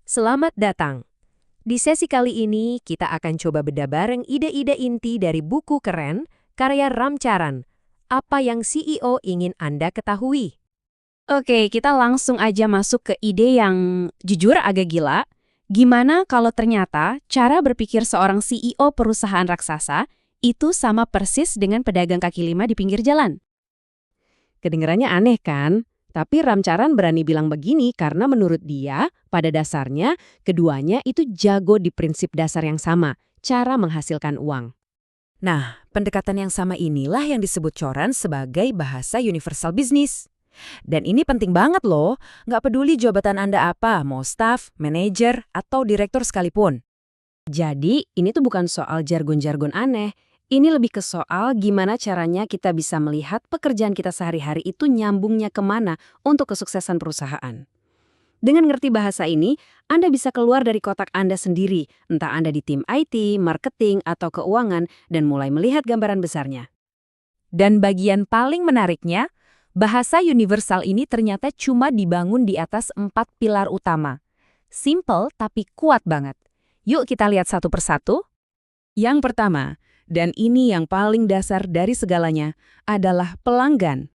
Selamat datang. Di sesi kali ini, kita akan coba bedah bareng ide-ide inti dari buku keren, karya Ram Charan. Apa yang CEO ingin Anda ketahui? Oke, kita langsung aja masuk ke ide yang jujur agak gila. Gimana kalau ternyata cara berpikir seorang CEO perusahaan raksasa itu sama persis dengan pedagang kaki lima di pinggir jalan? Kedengarannya aneh kan? Tapi Ram Charan berani bilang begini karena menurut dia, pada dasarnya, keduanya itu jago di prinsip dasar yang sama, cara menghasilkan uang. Nah, pendekatan yang sama inilah yang disebut Charan sebagai bahasa universal bisnis. Dan ini penting banget loh, nggak peduli jabatan Anda apa, mau staff, manajer, atau direktur sekalipun. Jadi, ini tuh bukan soal jargon-jargon aneh. Ini lebih ke soal gimana caranya kita bisa melihat pekerjaan kita sehari-hari itu nyambungnya kemana untuk kesuksesan perusahaan. Dengan ngerti bahasa ini, Anda bisa keluar dari kotak Anda sendiri, entah Anda di tim IT, marketing, atau keuangan, dan mulai melihat gambaran besarnya. Dan bagian paling menariknya, bahasa universal ini ternyata cuma dibangun di atas 4 pilar utama. Simple tapi kuat banget. Yuk kita lihat satu persatu. Yang pertama, dan ini yang paling dasar dari segalanya, adalah pelanggan.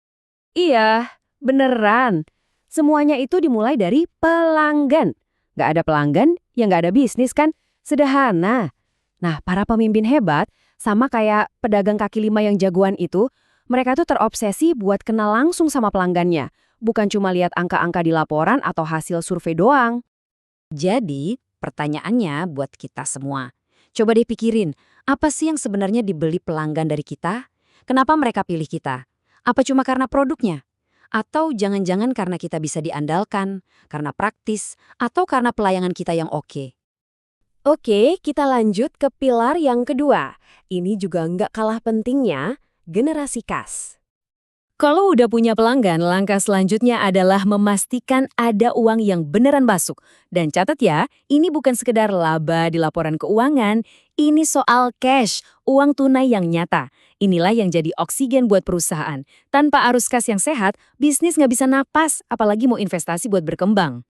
Iya, beneran. Semuanya itu dimulai dari pelanggan. Nggak ada pelanggan, ya nggak ada bisnis kan? Sederhana. Nah, para pemimpin hebat, sama kayak pedagang kaki lima yang jagoan itu, mereka tuh terobsesi buat kenal langsung sama pelanggannya. Bukan cuma lihat angka-angka di laporan atau hasil survei doang. Jadi, pertanyaannya buat kita semua. Coba deh pikirin, apa sih yang sebenarnya dibeli pelanggan dari kita? Kenapa mereka pilih kita? Apa cuma karena produknya? Atau jangan-jangan karena kita bisa diandalkan, karena praktis, atau karena pelayanan kita yang oke? Oke, kita lanjut ke pilar yang kedua. Ini juga nggak kalah pentingnya, generasi kas. Kalau udah punya pelanggan, langkah selanjutnya adalah memastikan ada uang yang beneran masuk. Dan catat ya, ini bukan sekedar laba di laporan keuangan, ini soal cash, uang tunai yang nyata. Inilah yang jadi oksigen buat perusahaan. Tanpa arus kas yang sehat, bisnis nggak bisa napas, apalagi mau investasi buat berkembang.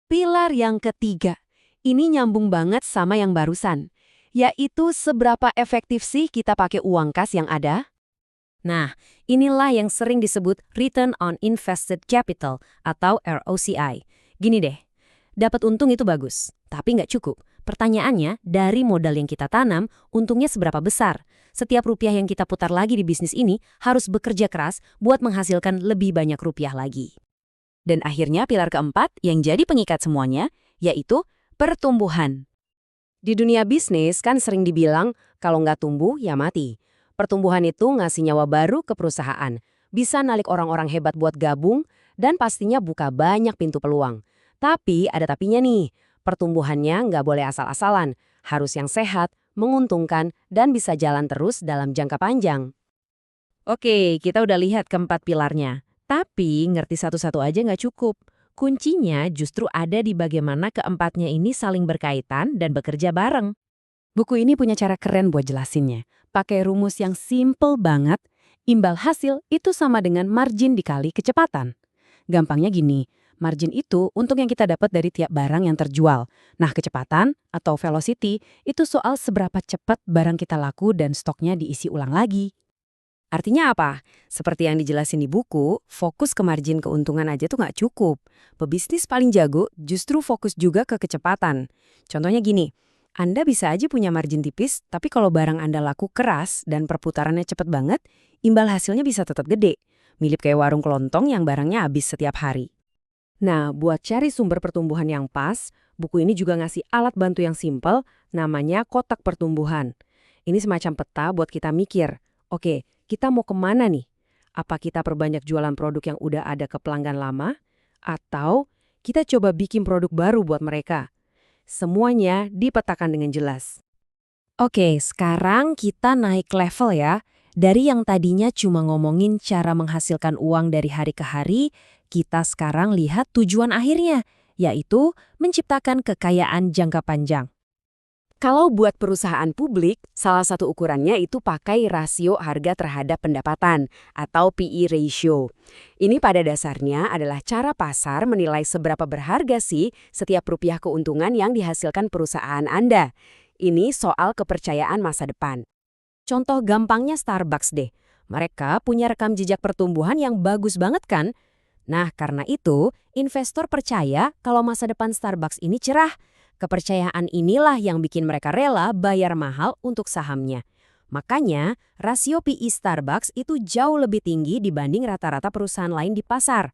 Pilar yang ketiga, ini nyambung banget sama yang barusan, yaitu seberapa efektif sih kita pakai uang kas yang ada? Nah, inilah yang sering disebut Return on Invested Capital atau ROCI. Gini deh, dapat untung itu bagus, tapi nggak cukup. Pertanyaannya, dari modal yang kita tanam, untungnya seberapa besar? Setiap rupiah yang kita putar lagi di bisnis ini harus bekerja keras buat menghasilkan lebih banyak rupiah lagi. Dan akhirnya pilar keempat yang jadi pengikat semuanya, yaitu pertumbuhan. Di dunia bisnis kan sering dibilang, kalau nggak tumbuh, ya mati. Pertumbuhan itu ngasih nyawa baru ke perusahaan, bisa narik orang-orang hebat buat gabung, dan pastinya buka banyak pintu peluang. Tapi ada tapinya nih, pertumbuhannya nggak boleh asal-asalan, harus yang sehat, menguntungkan, dan bisa jalan terus dalam jangka panjang. Oke, kita udah lihat keempat pilarnya. Tapi ngerti satu-satu aja nggak cukup. Kuncinya justru ada di bagaimana keempatnya ini saling berkaitan dan bekerja bareng. Buku ini punya cara keren buat jelasinnya. Pakai rumus yang simple banget, imbal hasil itu sama dengan margin dikali kecepatan. Gampangnya gini, margin itu untung yang kita dapat dari tiap barang yang terjual. Nah, kecepatan atau velocity itu soal seberapa cepat barang kita laku dan stoknya diisi ulang lagi. Artinya apa? Seperti yang dijelasin di buku, fokus ke margin keuntungan aja tuh nggak cukup. Pebisnis paling jago justru fokus juga ke kecepatan. Contohnya gini, Anda bisa aja punya margin tipis, tapi kalau barang Anda laku keras dan perputarannya cepet banget, imbal hasilnya bisa tetap gede. Mirip kayak warung kelontong yang barangnya habis setiap hari. Nah, buat cari sumber pertumbuhan yang pas, buku ini juga ngasih alat bantu yang simpel, namanya kotak pertumbuhan. Ini semacam peta buat kita mikir, oke, kita mau kemana nih? Apa kita perbanyak jualan produk yang udah ada ke pelanggan lama? Atau kita coba bikin produk baru buat mereka? Semuanya dipetakan dengan jelas. Oke, sekarang kita naik level ya. Dari yang tadinya cuma ngomongin cara menghasilkan uang dari hari ke hari, kita sekarang lihat tujuan akhirnya, yaitu menciptakan kekayaan jangka panjang. Kalau buat perusahaan publik, salah satu ukurannya itu pakai rasio harga terhadap pendapatan atau PE ratio. Ini pada dasarnya adalah cara pasar menilai seberapa berharga sih setiap rupiah keuntungan yang dihasilkan perusahaan Anda. Ini soal kepercayaan masa depan. Contoh gampangnya Starbucks deh. Mereka punya rekam jejak pertumbuhan yang bagus banget kan? Nah, karena itu, investor percaya kalau masa depan Starbucks ini cerah. Kepercayaan inilah yang bikin mereka rela bayar mahal untuk sahamnya. Makanya, rasio PE Starbucks itu jauh lebih tinggi dibanding rata-rata perusahaan lain di pasar.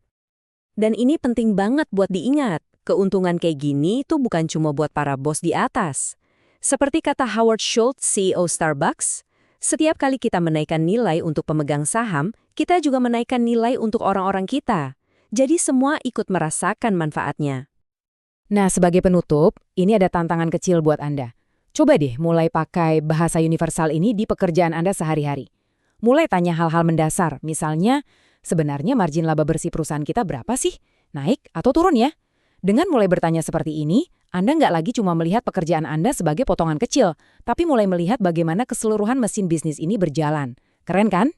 Dan ini penting banget buat diingat. Keuntungan kayak gini tuh bukan cuma buat para bos di atas. Seperti kata Howard Schultz, CEO Starbucks, setiap kali kita menaikkan nilai untuk pemegang saham, kita juga menaikkan nilai untuk orang-orang kita. Jadi semua ikut merasakan manfaatnya. Nah, sebagai penutup, ini ada tantangan kecil buat Anda. Coba deh mulai pakai bahasa universal ini di pekerjaan Anda sehari-hari. Mulai tanya hal-hal mendasar, misalnya, sebenarnya margin laba bersih perusahaan kita berapa sih? Naik atau turun ya? Dengan mulai bertanya seperti ini, Anda nggak lagi cuma melihat pekerjaan Anda sebagai potongan kecil, tapi mulai melihat bagaimana keseluruhan mesin bisnis ini berjalan. Keren kan?